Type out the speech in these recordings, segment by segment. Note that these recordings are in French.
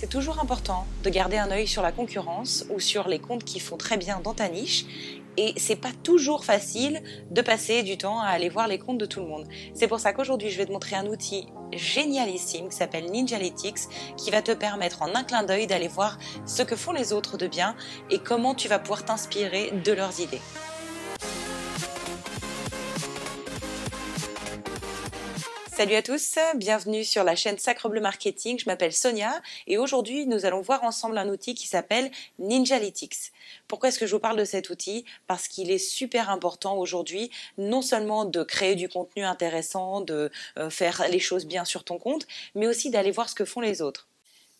C'est toujours important de garder un œil sur la concurrence ou sur les comptes qui font très bien dans ta niche. Et c'est pas toujours facile de passer du temps à aller voir les comptes de tout le monde. C'est pour ça qu'aujourd'hui, je vais te montrer un outil génialissime qui s'appelle Ninjalytics, qui va te permettre en un clin d'œil d'aller voir ce que font les autres de bien et comment tu vas pouvoir t'inspirer de leurs idées. Salut à tous, bienvenue sur la chaîne Sacrebleu Marketing, je m'appelle Sonia et aujourd'hui nous allons voir ensemble un outil qui s'appelle Ninjalytics. Pourquoi est-ce que je vous parle de cet outil? Parce qu'il est super important aujourd'hui, non seulement de créer du contenu intéressant, de faire les choses bien sur ton compte, mais aussi d'aller voir ce que font les autres.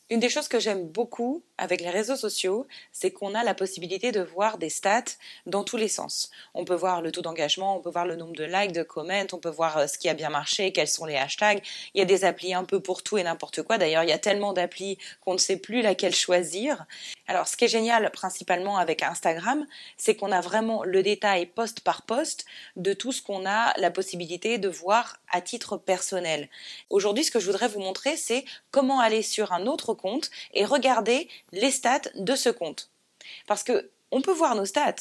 Une des choses que j'aime beaucoup avec les réseaux sociaux, c'est qu'on a la possibilité de voir des stats dans tous les sens. On peut voir le taux d'engagement, on peut voir le nombre de likes, de comments, on peut voir ce qui a bien marché, quels sont les hashtags. Il y a des applis un peu pour tout et n'importe quoi. D'ailleurs, il y a tellement d'applis qu'on ne sait plus laquelle choisir. Alors, ce qui est génial principalement avec Instagram, c'est qu'on a vraiment le détail post par post de tout ce qu'on a la possibilité de voir à titre personnel. Aujourd'hui, ce que je voudrais vous montrer, c'est comment aller sur un autre compte et regarder les stats de ce compte. Parce que on peut voir nos stats,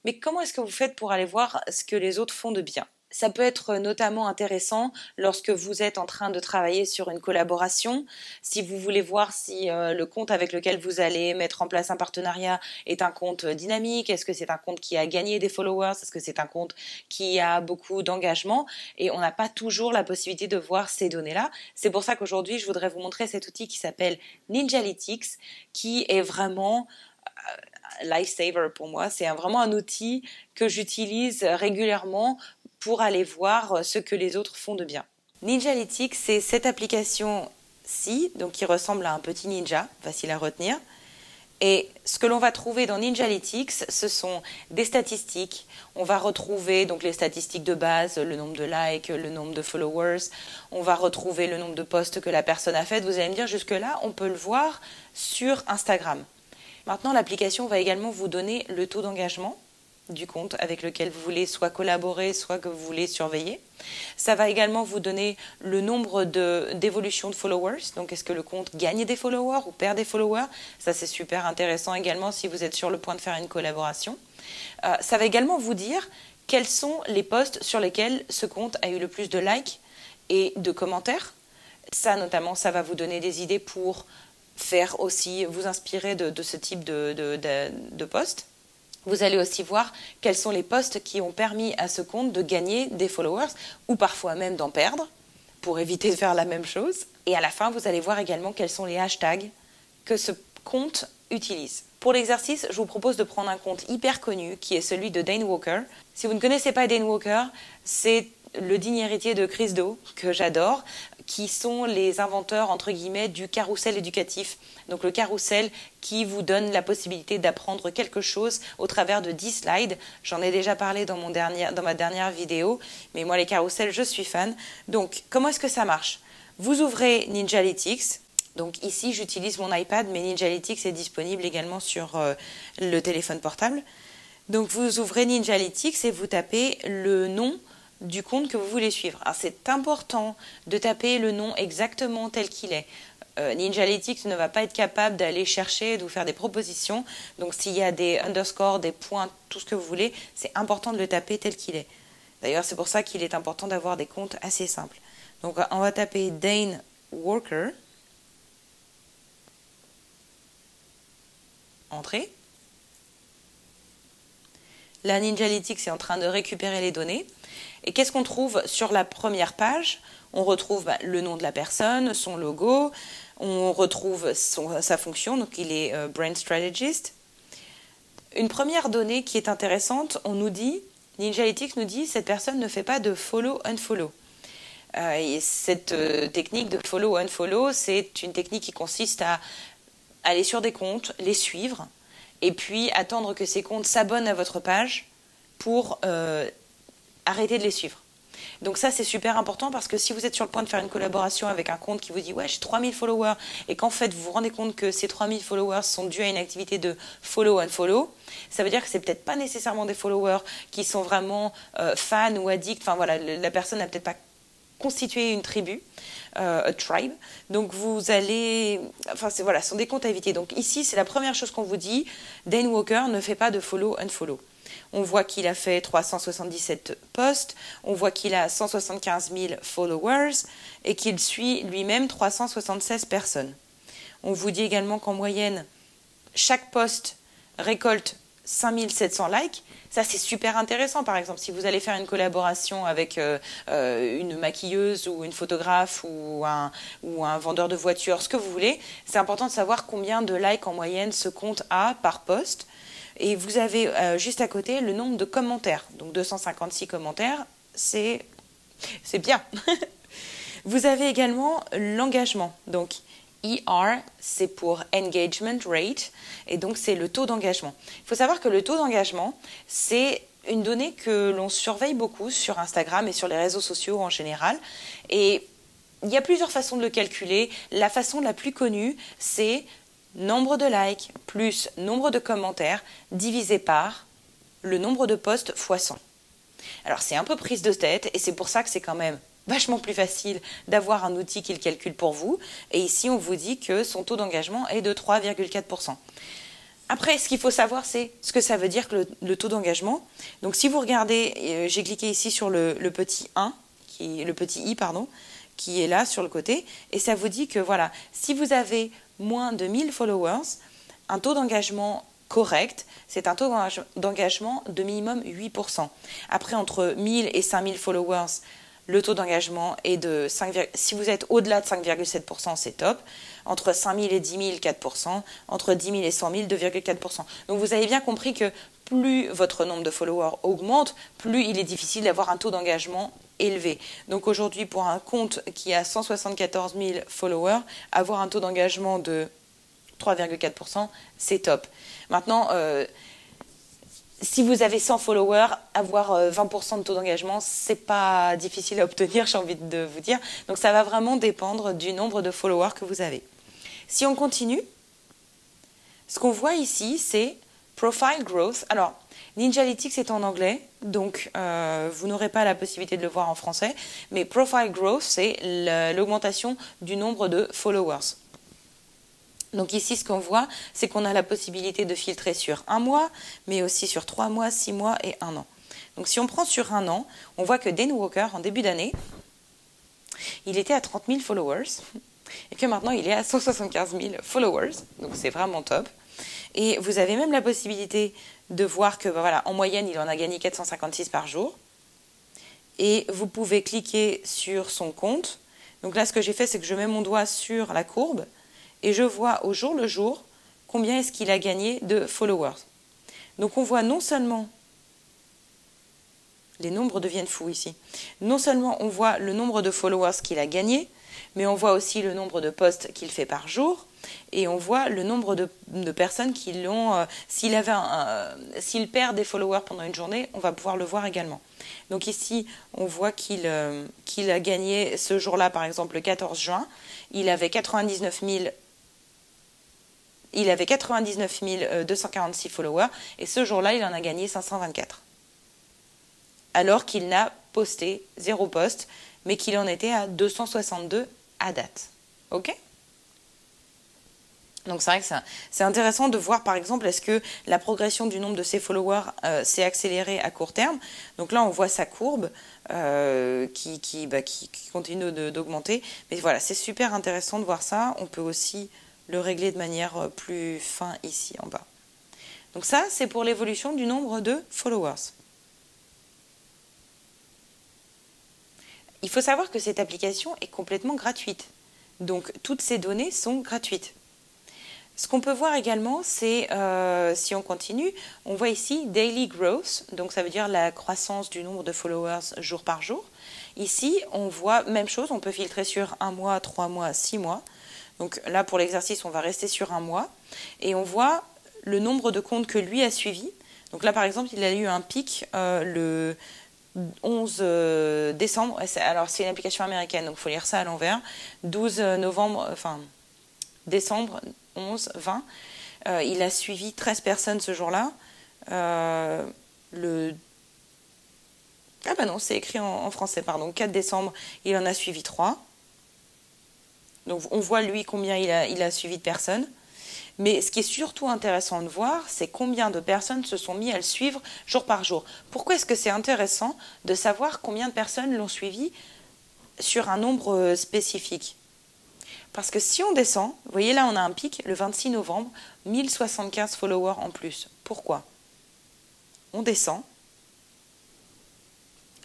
mais comment est-ce que vous faites pour aller voir ce que les autres font de bien ? Ça peut être notamment intéressant lorsque vous êtes en train de travailler sur une collaboration, si vous voulez voir si le compte avec lequel vous allez mettre en place un partenariat est un compte dynamique, est-ce que c'est un compte qui a gagné des followers, est-ce que c'est un compte qui a beaucoup d'engagement, et on n'a pas toujours la possibilité de voir ces données-là. C'est pour ça qu'aujourd'hui, je voudrais vous montrer cet outil qui s'appelle Ninjalytics, qui est vraiment lifesaver pour moi. C'est vraiment un outil que j'utilise régulièrement pour aller voir ce que les autres font de bien. Ninjalytics, c'est cette application-ci, donc qui ressemble à un petit ninja, facile à retenir. Et ce que l'on va trouver dans Ninjalytics, ce sont des statistiques. On va retrouver donc les statistiques de base, le nombre de likes, le nombre de followers. On va retrouver le nombre de posts que la personne a fait. Vous allez me dire, jusque-là, on peut le voir sur Instagram. Maintenant, l'application va également vous donner le taux d'engagement du compte avec lequel vous voulez soit collaborer, soit que vous voulez surveiller. Ça va également vous donner le nombre d'évolutions de followers. Donc, est-ce que le compte gagne des followers ou perd des followers? Ça, c'est super intéressant également si vous êtes sur le point de faire une collaboration. Ça va également vous dire quels sont les posts sur lesquels ce compte a eu le plus de likes et de commentaires. Ça, notamment, ça va vous donner des idées pour faire aussi, vous inspirer de ce type de posts. Vous allez aussi voir quels sont les posts qui ont permis à ce compte de gagner des followers ou parfois même d'en perdre pour éviter de faire la même chose. Et à la fin, vous allez voir également quels sont les hashtags que ce compte utilise. Pour l'exercice, je vous propose de prendre un compte hyper connu qui est celui de Dane Walker. Si vous ne connaissez pas Dane Walker, c'est le digne héritier de Chris Do, que j'adore, qui sont les inventeurs, entre guillemets, du carrousel éducatif. Donc le carrousel qui vous donne la possibilité d'apprendre quelque chose au travers de 10 slides. J'en ai déjà parlé dans ma dernière vidéo, mais moi les carousels, je suis fan. Donc comment est-ce que ça marche? Vous ouvrez Ninjalytics. Donc ici, j'utilise mon iPad, mais Ninjalytics est disponible également sur le téléphone portable. Donc vous ouvrez Ninjalytics et vous tapez le nom du compte que vous voulez suivre. Alors c'est important de taper le nom exactement tel qu'il est. Ninjalytics ne va pas être capable d'aller chercher, de vous faire des propositions. Donc s'il y a des underscores, des points, tout ce que vous voulez, c'est important de le taper tel qu'il est. D'ailleurs, c'est pour ça qu'il est important d'avoir des comptes assez simples. Donc on va taper Dane Walker. Entrée. La Ninjalytics est en train de récupérer les données. Et qu'est-ce qu'on trouve sur la première page? On retrouve le nom de la personne, son logo, on retrouve sa fonction, donc il est Brand Strategist. Une première donnée qui est intéressante, Ninjalytics nous dit cette personne ne fait pas de follow-unfollow. Et cette technique de follow-unfollow, c'est une technique qui consiste à aller sur des comptes, les suivre, et puis attendre que ces comptes s'abonnent à votre page pour arrêter de les suivre. Donc ça, c'est super important parce que si vous êtes sur le point de faire une collaboration avec un compte qui vous dit « ouais, j'ai 3000 followers » et qu'en fait, vous vous rendez compte que ces 3000 followers sont dus à une activité de follow-unfollow, ça veut dire que c'est peut-être pas nécessairement des followers qui sont vraiment fans ou addicts. Enfin voilà, la personne n'a peut-être pas constituer une tribu, a tribe. Donc vous allez, enfin voilà, ce sont des comptes à éviter. Donc ici, c'est la première chose qu'on vous dit, Dane Walker ne fait pas de follow unfollow. On voit qu'il a fait 377 posts, on voit qu'il a 175 000 followers et qu'il suit lui-même 376 personnes. On vous dit également qu'en moyenne, chaque post récolte 5700 likes. Ça, c'est super intéressant. Par exemple, si vous allez faire une collaboration avec une maquilleuse ou une photographe ou un vendeur de voitures, ce que vous voulez, c'est important de savoir combien de likes en moyenne ce compte a par post. Et vous avez juste à côté le nombre de commentaires. Donc 256 commentaires, c'est bien. Vous avez également l'engagement. Donc ER, c'est pour Engagement Rate, et donc c'est le taux d'engagement. Il faut savoir que le taux d'engagement, c'est une donnée que l'on surveille beaucoup sur Instagram et sur les réseaux sociaux en général. Et il y a plusieurs façons de le calculer. La façon la plus connue, c'est nombre de likes plus nombre de commentaires divisé par le nombre de posts fois 100. Alors c'est un peu prise de tête et c'est pour ça que c'est quand même vachement plus facile d'avoir un outil qui le calcule pour vous. Et ici, on vous dit que son taux d'engagement est de 3,4%. Après, ce qu'il faut savoir, c'est ce que ça veut dire que le taux d'engagement. Donc, si vous regardez, j'ai cliqué ici sur le petit i, qui est là sur le côté. Et ça vous dit que, voilà, si vous avez moins de 1000 followers, un taux d'engagement correct, c'est un taux d'engagement de minimum 8%. Après, entre 1000 et 5000 followers, le taux d'engagement est de 5, si vous êtes au-delà de 5,7%, c'est top. Entre 5 000 et 10 000, 4%. Entre 10 000 et 100 000, 2,4%. Donc vous avez bien compris que plus votre nombre de followers augmente, plus il est difficile d'avoir un taux d'engagement élevé. Donc aujourd'hui, pour un compte qui a 174 000 followers, avoir un taux d'engagement de 3,4%, c'est top. Maintenant, si vous avez 100 followers, avoir 20% de taux d'engagement, c'est pas difficile à obtenir, j'ai envie de vous dire. Donc ça va vraiment dépendre du nombre de followers que vous avez. Si on continue, ce qu'on voit ici, c'est Profile Growth. Alors, Ninjalytics est en anglais, donc vous n'aurez pas la possibilité de le voir en français, mais Profile Growth, c'est l'augmentation du nombre de followers. Donc ici, ce qu'on voit, c'est qu'on a la possibilité de filtrer sur un mois, mais aussi sur 3 mois, 6 mois et 1 an. Donc si on prend sur un an, on voit que Dane Walker, en début d'année, il était à 30 000 followers, et que maintenant il est à 175 000 followers, donc c'est vraiment top. Et vous avez même la possibilité de voir que, voilà, en moyenne, il en a gagné 456 par jour. Et vous pouvez cliquer sur son compte. Donc là, ce que j'ai fait, c'est que je mets mon doigt sur la courbe, et je vois au jour le jour combien est-ce qu'il a gagné de followers. Donc on voit non seulement, les nombres deviennent fous ici, non seulement on voit le nombre de followers qu'il a gagné, mais on voit aussi le nombre de posts qu'il fait par jour, et on voit le nombre de personnes qui l'ont, s'il perd des followers pendant une journée, on va pouvoir le voir également. Donc ici, on voit qu'il a gagné ce jour-là, par exemple le 14 juin, il avait 99 246 followers, et ce jour-là, il en a gagné 524. Alors qu'il n'a posté 0 post, mais qu'il en était à 262 à date. Ok ? Donc c'est vrai que c'est intéressant de voir, par exemple, est-ce que la progression du nombre de ses followers s'est accélérée à court terme. Donc là, on voit sa courbe qui continue d'augmenter. Mais voilà, c'est super intéressant de voir ça. On peut aussi le régler de manière plus fin ici en bas. Donc ça, c'est pour l'évolution du nombre de followers. Il faut savoir que cette application est complètement gratuite. Donc toutes ces données sont gratuites. Ce qu'on peut voir également, c'est, si on continue, on voit ici Daily Growth, donc ça veut dire la croissance du nombre de followers jour par jour. Ici, on voit même chose, on peut filtrer sur 1 mois, 3 mois, 6 mois. Donc là, pour l'exercice, on va rester sur 1 mois. Et on voit le nombre de comptes que lui a suivis. Donc là, par exemple, il a eu un pic le 11 décembre. Alors, c'est une application américaine, donc il faut lire ça à l'envers. 12 novembre, enfin, décembre, 11, 20. Il a suivi 13 personnes ce jour-là. Le Ah bah non, c'est écrit en français, pardon. 4 décembre, il en a suivi 3. Donc on voit lui combien il a suivi de personnes. Mais ce qui est surtout intéressant de voir, c'est combien de personnes se sont mis à le suivre jour par jour. Pourquoi est-ce que c'est intéressant de savoir combien de personnes l'ont suivi sur un nombre spécifique? Parce que si on descend, vous voyez là on a un pic le 26 novembre, 1075 followers en plus. Pourquoi? On descend,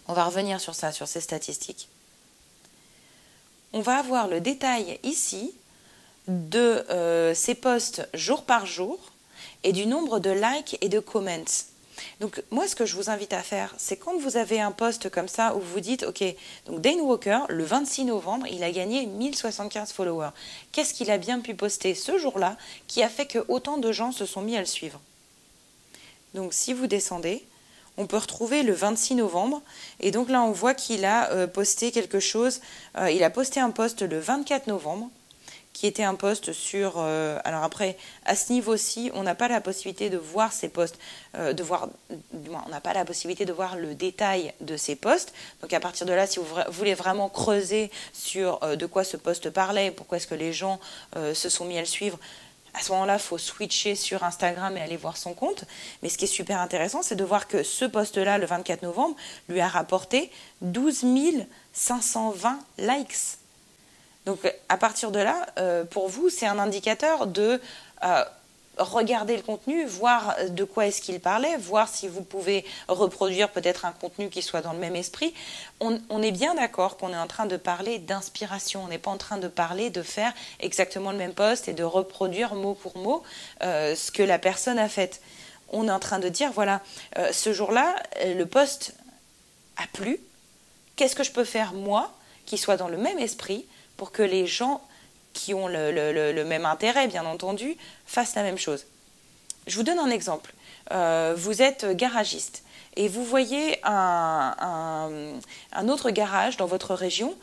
on va revenir sur ça, sur ces statistiques. On va avoir le détail ici de ces posts jour par jour et du nombre de likes et de comments. Donc moi ce que je vous invite à faire, c'est quand vous avez un post comme ça où vous vous dites ok, donc Dane Walker le 26 novembre il a gagné 1075 followers. Qu'est-ce qu'il a bien pu poster ce jour-là qui a fait que autant de gens se sont mis à le suivre? Donc si vous descendez, on peut retrouver le 26 novembre et donc là on voit qu'il a posté quelque chose, il a posté un post le 24 novembre qui était un post sur... alors après, à ce niveau-ci, on n'a pas la possibilité de voir ces posts, on n'a pas la possibilité de voir le détail de ces posts. Donc à partir de là, si vous voulez vraiment creuser sur de quoi ce post parlait, pourquoi est-ce que les gens se sont mis à le suivre, à ce moment-là, il faut switcher sur Instagram et aller voir son compte. Mais ce qui est super intéressant, c'est de voir que ce post-là, le 24 novembre, lui a rapporté 12 520 likes. Donc à partir de là, pour vous, c'est un indicateur de regarder le contenu, voir de quoi est-ce qu'il parlait, voir si vous pouvez reproduire peut-être un contenu qui soit dans le même esprit. On est bien d'accord qu'on est en train de parler d'inspiration, on n'est pas en train de parler de faire exactement le même post et de reproduire mot pour mot ce que la personne a fait. On est en train de dire, voilà, ce jour-là, le post a plu, qu'est-ce que je peux faire moi, qui soit dans le même esprit, pour que les gens qui ont le même intérêt, bien entendu, fassent la même chose. Je vous donne un exemple. Vous êtes garagiste et vous voyez un autre garage dans votre région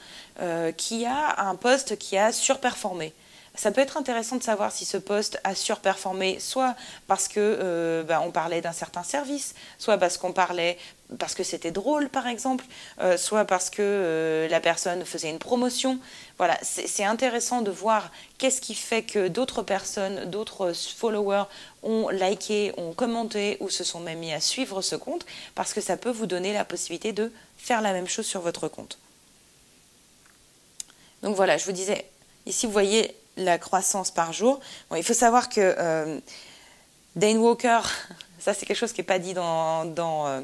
qui a un poste qui a surperformé. Ça peut être intéressant de savoir si ce poste a surperformé, soit parce que on parlait d'un certain service, soit parce que c'était drôle par exemple, soit parce que la personne faisait une promotion. Voilà, c'est intéressant de voir qu'est-ce qui fait que d'autres personnes, d'autres followers ont liké, ont commenté ou se sont même mis à suivre ce compte, parce que ça peut vous donner la possibilité de faire la même chose sur votre compte. Donc voilà, je vous disais, ici vous voyez la croissance par jour. Bon, il faut savoir que Dane Walker, ça c'est quelque chose qui n'est pas dit dans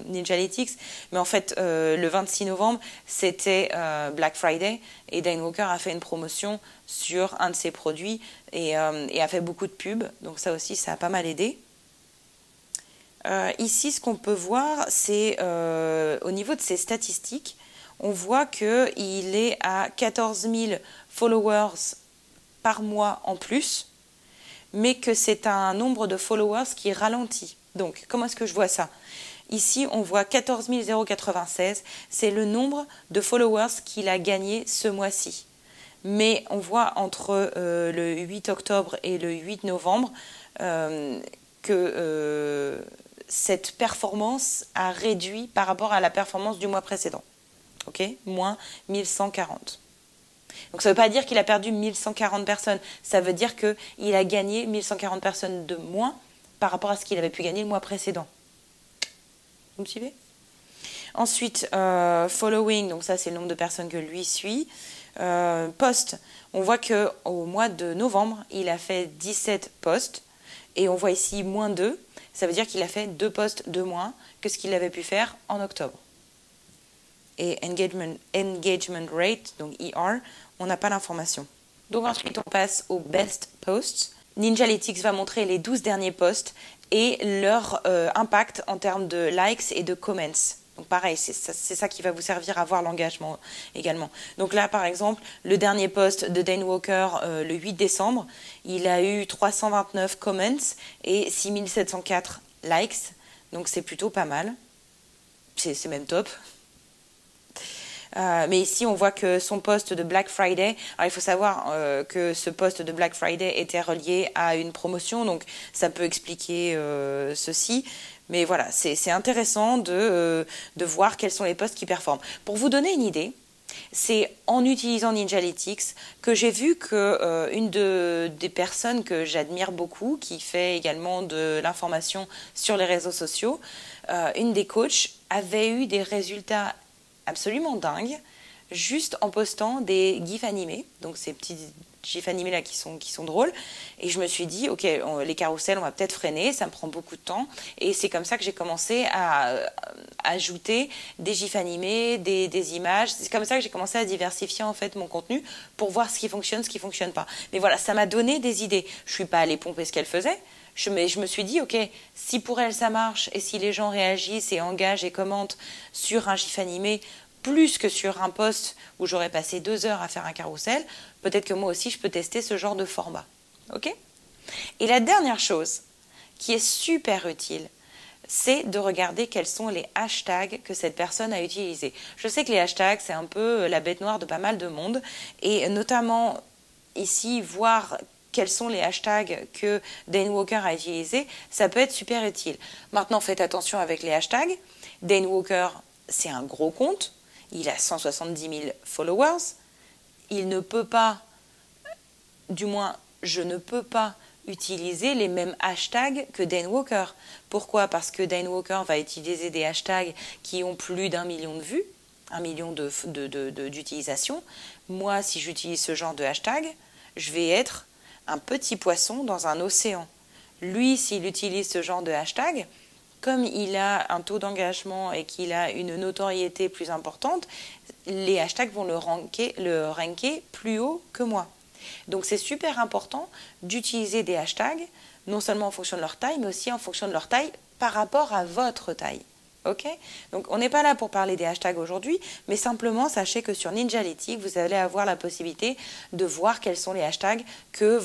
Ninjalytics, mais en fait le 26 novembre c'était Black Friday et Dane Walker a fait une promotion sur un de ses produits et a fait beaucoup de pubs, donc ça aussi ça a pas mal aidé. Ici ce qu'on peut voir c'est au niveau de ses statistiques, on voit qu'il est à 14 000 followers par mois en plus, mais que c'est un nombre de followers qui ralentit. Donc, comment est-ce que je vois ça? Ici, on voit 14 096, c'est le nombre de followers qu'il a gagné ce mois-ci. Mais on voit entre le 8 octobre et le 8 novembre que cette performance a réduit par rapport à la performance du mois précédent. Ok, moins 1140. Donc ça ne veut pas dire qu'il a perdu 1140 personnes, ça veut dire qu'il a gagné 1140 personnes de moins par rapport à ce qu'il avait pu gagner le mois précédent. Vous me suivez? Ensuite, following, donc ça c'est le nombre de personnes que lui suit. Post, on voit qu'au mois de novembre, il a fait 17 posts et on voit ici moins 2. Ça veut dire qu'il a fait 2 posts de moins que ce qu'il avait pu faire en octobre. Et engagement rate, donc ER, on n'a pas l'information. Donc ensuite, on passe aux best posts. Ninjalytics va montrer les 12 derniers posts et leur impact en termes de likes et de comments. Donc pareil, c'est ça qui va vous servir à voir l'engagement également. Donc là, par exemple, le dernier post de Dane Walker, le 8 décembre, il a eu 329 comments et 6704 likes. Donc c'est plutôt pas mal. C'est même top. Mais ici, on voit que son post de Black Friday, alors il faut savoir que ce post de Black Friday était relié à une promotion, donc ça peut expliquer ceci. Mais voilà, c'est intéressant de voir quels sont les posts qui performent. Pour vous donner une idée, c'est en utilisant Ninjalytics que j'ai vu que une des personnes que j'admire beaucoup, qui fait également de l'information sur les réseaux sociaux, une des coachs avait eu des résultats absolument dingues juste en postant des gifs animés, donc ces petits gifs animés là qui sont drôles, et je me suis dit ok, les carousels on va peut-être freiner, ça me prend beaucoup de temps, et c'est comme ça que j'ai commencé à ajouter des gifs animés, des images, c'est comme ça que j'ai commencé à diversifier en fait mon contenu pour voir ce qui fonctionne pas. Mais voilà, ça m'a donné des idées. Je suis pas allée pomper ce qu'elle faisait, mais je me suis dit, ok, si pour elle ça marche, et si les gens réagissent et engagent et commentent sur un gif animé, plus que sur un post où j'aurais passé 2 heures à faire un carrousel, peut-être que moi aussi je peux tester ce genre de format. Ok ? Et la dernière chose qui est super utile, c'est de regarder quels sont les hashtags que cette personne a utilisés. Je sais que les hashtags, c'est un peu la bête noire de pas mal de monde, et notamment ici, voir quels sont les hashtags que Dane Walker a utilisés, ça peut être super utile. Maintenant, faites attention avec les hashtags. Dane Walker, c'est un gros compte. Il a 170 000 followers. Il ne peut pas, du moins, je ne peux pas utiliser les mêmes hashtags que Dane Walker. Pourquoi ? Parce que Dane Walker va utiliser des hashtags qui ont plus d'1 million de vues, 1 million d'utilisations. Moi, si j'utilise ce genre de hashtag, je vais être un petit poisson dans un océan. Lui, s'il utilise ce genre de hashtag, comme il a un taux d'engagement et qu'il a une notoriété plus importante, les hashtags vont le ranker plus haut que moi. Donc c'est super important d'utiliser des hashtags, non seulement en fonction de leur taille, mais aussi en fonction de leur taille par rapport à votre taille. Ok ? Donc on n'est pas là pour parler des hashtags aujourd'hui, mais simplement sachez que sur Ninjalytics, vous allez avoir la possibilité de voir quels sont les hashtags que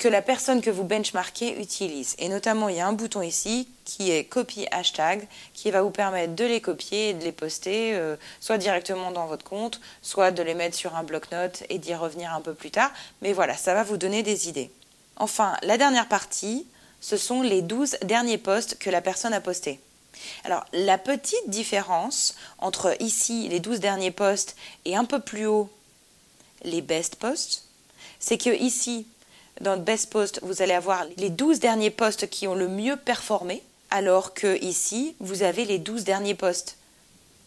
la personne que vous benchmarkez utilise. Et notamment, il y a un bouton ici qui est Copy Hashtag, qui va vous permettre de les copier et de les poster, soit directement dans votre compte, soit de les mettre sur un bloc-notes et d'y revenir un peu plus tard. Mais voilà, ça va vous donner des idées. Enfin, la dernière partie, ce sont les 12 derniers posts que la personne a postés. Alors, la petite différence entre ici, les 12 derniers posts, et un peu plus haut, les best posts, c'est que ici, dans le Best Post, vous allez avoir les 12 derniers posts qui ont le mieux performé, alors que ici, vous avez les 12 derniers posts.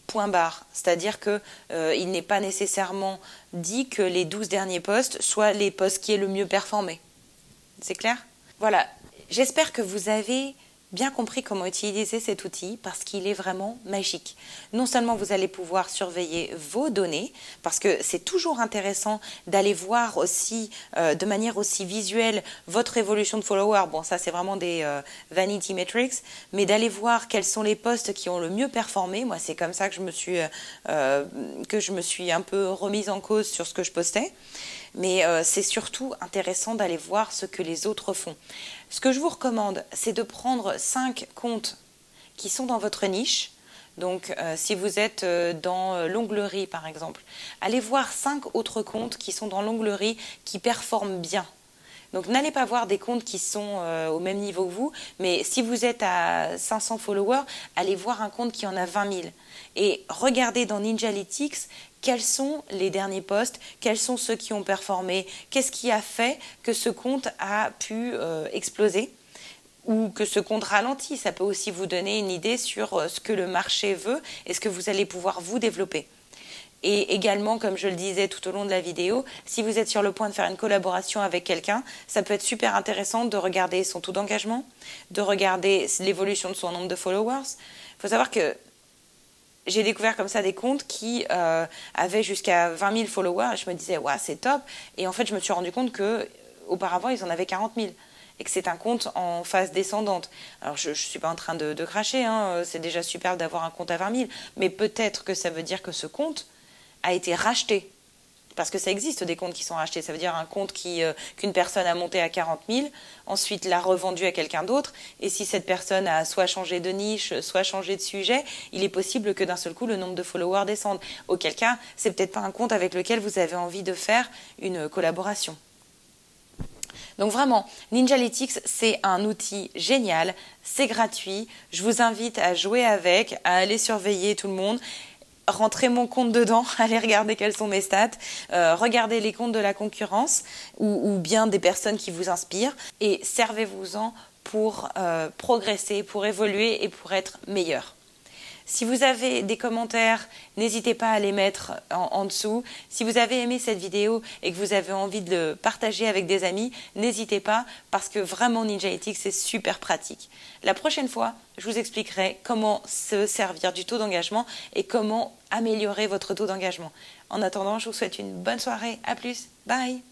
Point barre. C'est-à-dire qu'il n'est pas nécessairement dit que les 12 derniers posts soient les posts qui aient le mieux performé. C'est clair ? Voilà. J'espère que vous avez bien compris comment utiliser cet outil parce qu'il est vraiment magique. Non seulement vous allez pouvoir surveiller vos données, parce que c'est toujours intéressant d'aller voir aussi de manière aussi visuelle votre évolution de followers. Bon, ça c'est vraiment des vanity metrics, mais d'aller voir quels sont les posts qui ont le mieux performé. Moi, c'est comme ça que je me suis un peu remise en cause sur ce que je postais. Mais c'est surtout intéressant d'aller voir ce que les autres font. Ce que je vous recommande, c'est de prendre 5 comptes qui sont dans votre niche. Donc, si vous êtes dans l'onglerie, par exemple, allez voir 5 autres comptes qui sont dans l'onglerie qui performent bien. Donc, n'allez pas voir des comptes qui sont au même niveau que vous, mais si vous êtes à 500 followers, allez voir un compte qui en a 20 000. Et regardez dans Ninjalytics quels sont les derniers posts, quels sont ceux qui ont performé, qu'est-ce qui a fait que ce compte a pu exploser ou que ce compte ralentit. Ça peut aussi vous donner une idée sur ce que le marché veut et ce que vous allez pouvoir vous développer. Et également, comme je le disais tout au long de la vidéo, si vous êtes sur le point de faire une collaboration avec quelqu'un, ça peut être super intéressant de regarder son taux d'engagement, de regarder l'évolution de son nombre de followers. Il faut savoir que j'ai découvert comme ça des comptes qui avaient jusqu'à 20 000 followers et je me disais, ouais, c'est top. Et en fait, je me suis rendu compte qu'auparavant, ils en avaient 40 000 et que c'est un compte en phase descendante. Alors, je ne suis pas en train de cracher, hein, c'est déjà super d'avoir un compte à 20 000, mais peut-être que ça veut dire que ce compte a été racheté parce que ça existe des comptes qui sont rachetés. Ça veut dire un compte qu'une personne a monté à 40 000, ensuite l'a revendu à quelqu'un d'autre. Et si cette personne a soit changé de niche, soit changé de sujet, il est possible que d'un seul coup, le nombre de followers descende. Auquel cas, c'est peut-être pas un compte avec lequel vous avez envie de faire une collaboration. Donc vraiment, Ninjalytics, c'est un outil génial, c'est gratuit. Je vous invite à jouer avec, à aller surveiller tout le monde. Rentrez mon compte dedans, allez regarder quelles sont mes stats, regardez les comptes de la concurrence ou bien des personnes qui vous inspirent et servez-vous-en pour progresser, pour évoluer et pour être meilleur. Si vous avez des commentaires, n'hésitez pas à les mettre en dessous. Si vous avez aimé cette vidéo et que vous avez envie de le partager avec des amis, n'hésitez pas parce que vraiment Ninjalytics c'est super pratique. La prochaine fois, je vous expliquerai comment se servir du taux d'engagement et comment améliorer votre taux d'engagement. En attendant, je vous souhaite une bonne soirée. À plus. Bye.